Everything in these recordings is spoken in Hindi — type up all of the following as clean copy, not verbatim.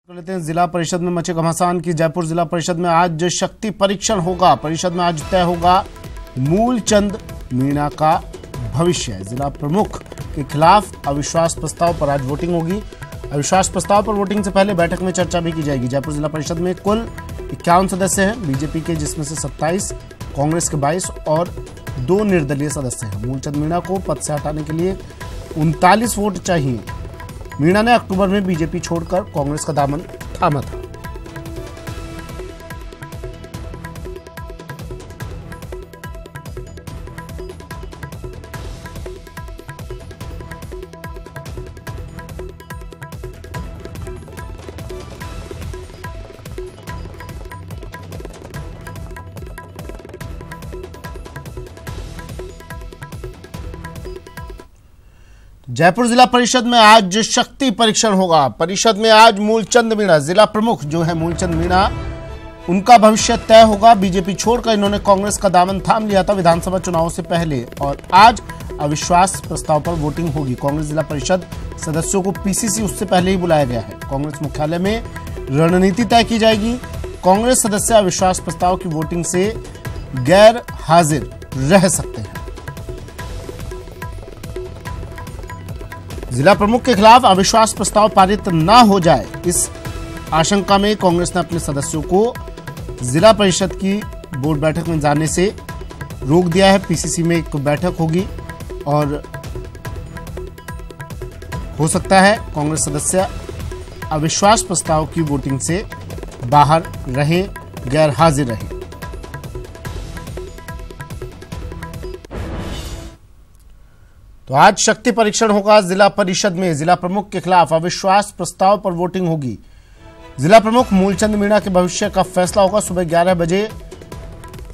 लेते हैं जिला परिषद में मचे घमासान की। जयपुर जिला परिषद में आज शक्ति परीक्षण होगा। परिषद में आज तय होगा मूलचंद मीणा का भविष्य। जिला प्रमुख के खिलाफ अविश्वास प्रस्ताव पर आज वोटिंग होगी। अविश्वास प्रस्ताव पर वोटिंग से पहले बैठक में चर्चा भी की जाएगी। जयपुर जिला परिषद में कुल 51 सदस्य हैं बीजेपी के, जिसमें से 27, कांग्रेस के 22 और 2 निर्दलीय सदस्य हैं। मूलचंद मीणा को पद से हटाने के लिए 39 वोट चाहिए। मीणा ने अक्टूबर में बीजेपी छोड़कर कांग्रेस का दामन थामा था। जयपुर जिला परिषद में आज शक्ति परीक्षण होगा। परिषद में आज मूलचंद मीणा, जिला प्रमुख जो है मूलचंद मीणा, उनका भविष्य तय होगा। बीजेपी छोड़कर इन्होंने कांग्रेस का दामन थाम लिया था विधानसभा चुनाव से पहले, और आज अविश्वास प्रस्ताव पर वोटिंग होगी। कांग्रेस जिला परिषद सदस्यों को पीसीसी उससे पहले ही बुलाया गया है। कांग्रेस मुख्यालय में रणनीति तय की जाएगी। कांग्रेस सदस्य अविश्वास प्रस्ताव की वोटिंग से गैर हाजिर रह सकते हैं। जिला प्रमुख के खिलाफ अविश्वास प्रस्ताव पारित न हो जाए, इस आशंका में कांग्रेस ने अपने सदस्यों को जिला परिषद की बोर्ड बैठक में जाने से रोक दिया है। पीसीसी में एक बैठक होगी और हो सकता है कांग्रेस सदस्य अविश्वास प्रस्ताव की वोटिंग से बाहर रहें, गैर हाजिर रहें। तो आज शक्ति परीक्षण होगा जिला परिषद में। जिला प्रमुख के खिलाफ अविश्वास प्रस्ताव पर वोटिंग होगी। जिला प्रमुख मूलचंद मीणा के भविष्य का फैसला होगा। सुबह 11 बजे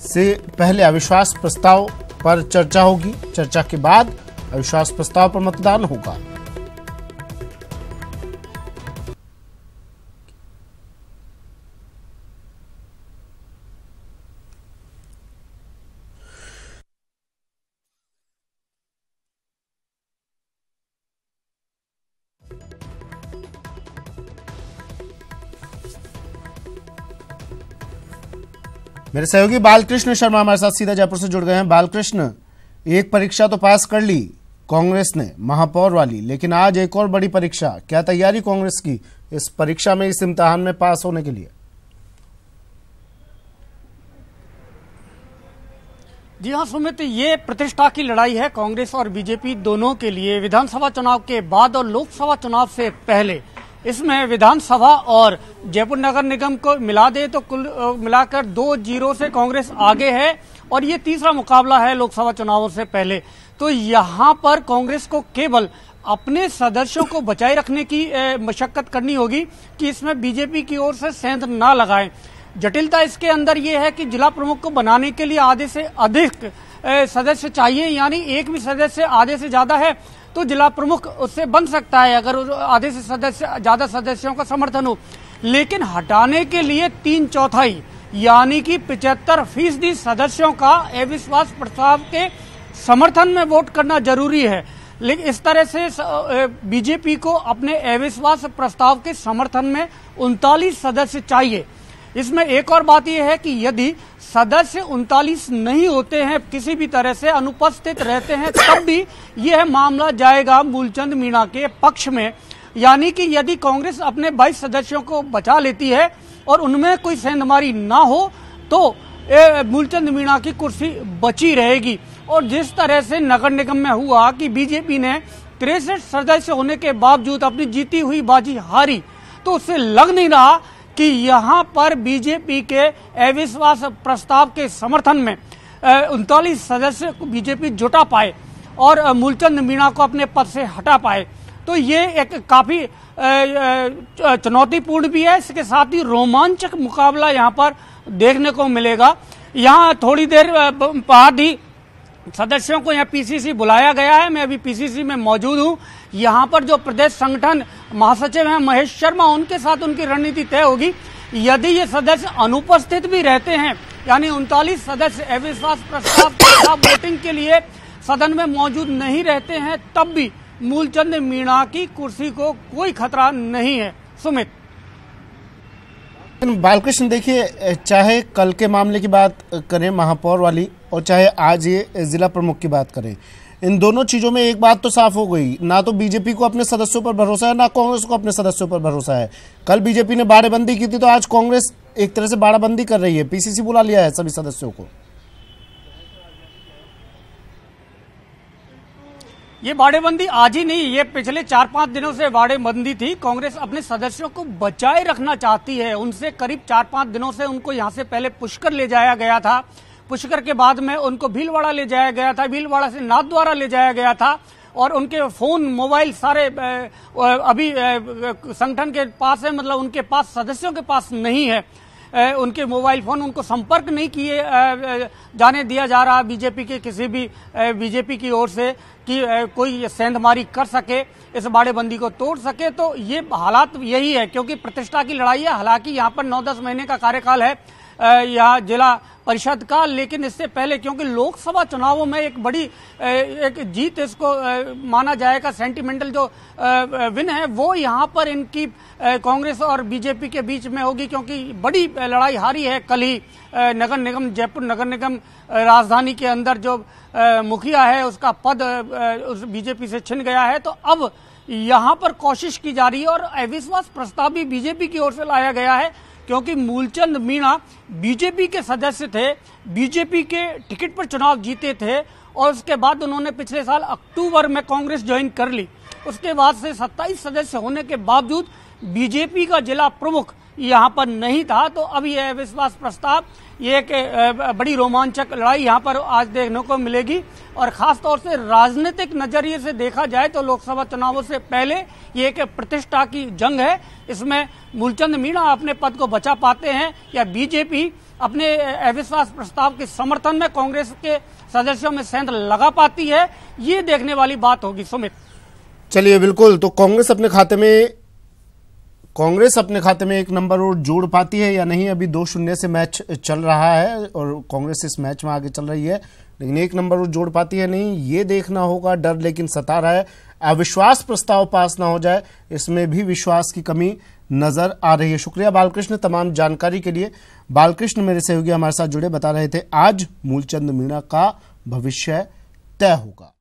से पहले अविश्वास प्रस्ताव पर चर्चा होगी। चर्चा के बाद अविश्वास प्रस्ताव पर मतदान होगा। मेरे सहयोगी बालकृष्ण शर्मा हमारे साथ सीधा जयपुर से जुड़ गए हैं। बालकृष्ण, एक परीक्षा तो पास कर ली कांग्रेस ने, महापौर वाली, लेकिन आज एक और बड़ी परीक्षा। क्या तैयारी कांग्रेस की इस परीक्षा में, इस इम्तिहान में पास होने के लिए? जी हाँ सुमित, ये प्रतिष्ठा की लड़ाई है कांग्रेस और बीजेपी दोनों के लिए। विधानसभा चुनाव के बाद और लोकसभा चुनाव से पहले इसमें विधानसभा और जयपुर नगर निगम को मिला दे तो कुल मिलाकर 2-0 से कांग्रेस आगे है, और ये तीसरा मुकाबला है लोकसभा चुनावों से पहले। तो यहाँ पर कांग्रेस को केवल अपने सदस्यों को बचाए रखने की मशक्कत करनी होगी कि इसमें बीजेपी की ओर से सेंध ना लगाएं। जटिलता इसके अंदर ये है कि जिला प्रमुख को बनाने के लिए आधे से अधिक सदस्य चाहिए, यानी एक भी सदस्य आधे से ज्यादा है तो जिला प्रमुख उससे बन सकता है अगर आधे से ज्यादा सदस्यों का समर्थन हो। लेकिन हटाने के लिए 3/4 यानी कि 75% सदस्यों का अविश्वास प्रस्ताव के समर्थन में वोट करना जरूरी है। लेकिन इस तरह से बीजेपी को अपने अविश्वास प्रस्ताव के समर्थन में 39 सदस्य चाहिए। इसमें एक और बात यह है कि यदि सदस्य 39 नहीं होते हैं, किसी भी तरह से अनुपस्थित रहते हैं, तब भी यह मामला जाएगा मूलचंद मीणा के पक्ष में। यानी कि यदि कांग्रेस अपने 22 सदस्यों को बचा लेती है और उनमें कोई सेंधमारी ना हो तो मूलचंद मीणा की कुर्सी बची रहेगी। और जिस तरह से नगर निगम में हुआ कि बीजेपी ने 63 सदस्य होने के बावजूद अपनी जीती हुई बाजी हारी, तो उससे लग नहीं रहा कि यहाँ पर बीजेपी के अविश्वास प्रस्ताव के समर्थन में 39 सदस्य को बीजेपी जुटा पाए और मूलचंद मीणा को अपने पद से हटा पाए। तो ये एक काफी चुनौतीपूर्ण भी है, इसके साथ ही रोमांचक मुकाबला यहाँ पर देखने को मिलेगा। यहाँ थोड़ी देर बाद ही सदस्यों को यहाँ पीसीसी बुलाया गया है। मैं अभी पीसीसी में मौजूद हूँ। यहाँ पर जो प्रदेश संगठन महासचिव हैं महेश शर्मा, उनके साथ उनकी रणनीति तय होगी। यदि ये सदस्य अनुपस्थित भी रहते हैं, यानी 39 सदस्य अविश्वास प्रस्ताव के खिलाफ वोटिंग के लिए सदन में मौजूद नहीं रहते हैं, तब भी मूलचंद मीणा की कुर्सी को कोई खतरा नहीं है। सुमित। लेकिन बालकृष्ण देखिए, चाहे कल के मामले की बात करें महापौर वाली और चाहे आज ये जिला प्रमुख की बात करें, इन दोनों चीजों में एक बात तो साफ हो गई, ना तो बीजेपी को अपने सदस्यों पर भरोसा है, ना कांग्रेस को अपने सदस्यों पर भरोसा है। कल बीजेपी ने बाड़ेबंदी की थी तो आज कांग्रेस एक तरह से बाड़ाबंदी कर रही है, पीसीसी बुला लिया है सभी सदस्यों को। ये बाड़ेबंदी आज ही नहीं, ये पिछले 4-5 दिनों से बाड़ेबंदी थी। कांग्रेस अपने सदस्यों को बचाए रखना चाहती है। उनसे करीब 4-5 दिनों से उनको यहां से पहले पुष्कर ले जाया गया था, पुष्कर के बाद में उनको भीलवाड़ा ले जाया गया था, भीलवाड़ा से नाथद्वारा ले जाया गया था और उनके फोन मोबाइल सारे अभी संगठन के पास है, मतलब उनके पास सदस्यों के पास नहीं है। उनके मोबाइल फोन, उनको संपर्क नहीं किए जाने दिया जा रहा बीजेपी के किसी भी बीजेपी की ओर से कि कोई सेंधमारी कर सके, इस बाड़ेबंदी को तोड़ सके। तो ये हालात यही है, क्योंकि प्रतिष्ठा की लड़ाई है। हालांकि यहाँ पर 9-10 महीने का कार्यकाल है यहाँ जिला परिषद का, लेकिन इससे पहले क्योंकि लोकसभा चुनावों में एक बड़ी एक जीत इसको माना जाएगा, सेंटिमेंटल जो विन है वो यहाँ पर इनकी कांग्रेस और बीजेपी के बीच में होगी, क्योंकि बड़ी लड़ाई हारी है। कल ही नगर निगम, जयपुर नगर निगम राजधानी के अंदर जो मुखिया है उसका पद उस बीजेपी से छिन गया है। तो अब यहाँ पर कोशिश की जा रही है और अविश्वास प्रस्ताव भी बीजेपी की ओर से लाया गया है, क्योंकि मूलचंद मीणा बीजेपी के सदस्य थे, बीजेपी के टिकट पर चुनाव जीते थे और उसके बाद उन्होंने पिछले साल अक्टूबर में कांग्रेस ज्वाइन कर ली। उसके बाद से 27 सदस्य होने के बावजूद बीजेपी का जिला प्रमुख यहाँ पर नहीं था। तो अब यह अविश्वास प्रस्ताव, ये एक बड़ी रोमांचक लड़ाई यहाँ पर आज देखने को मिलेगी और खास तौर से राजनीतिक नजरिए से देखा जाए तो लोकसभा चुनावों से पहले ये एक प्रतिष्ठा की जंग है। इसमें मूलचंद मीणा अपने पद को बचा पाते हैं या बीजेपी अपने अविश्वास प्रस्ताव के समर्थन में कांग्रेस के सदस्यों में सेंध लगा पाती है, ये देखने वाली बात होगी। सुमित, चलिए बिल्कुल, तो कांग्रेस अपने खाते में एक नंबर और जोड़ पाती है या नहीं, अभी 2-0 से मैच चल रहा है और कांग्रेस इस मैच में आगे चल रही है, लेकिन एक नंबर और जोड़ पाती है नहीं, ये देखना होगा। डर लेकिन सता रहा है, अविश्वास प्रस्ताव पास ना हो जाए, इसमें भी विश्वास की कमी नजर आ रही है। शुक्रिया बालकृष्ण तमाम जानकारी के लिए। बालकृष्ण मेरे सहयोगी हमारे साथ जुड़े, बता रहे थे आज मूलचंद मीणा का भविष्य तय होगा।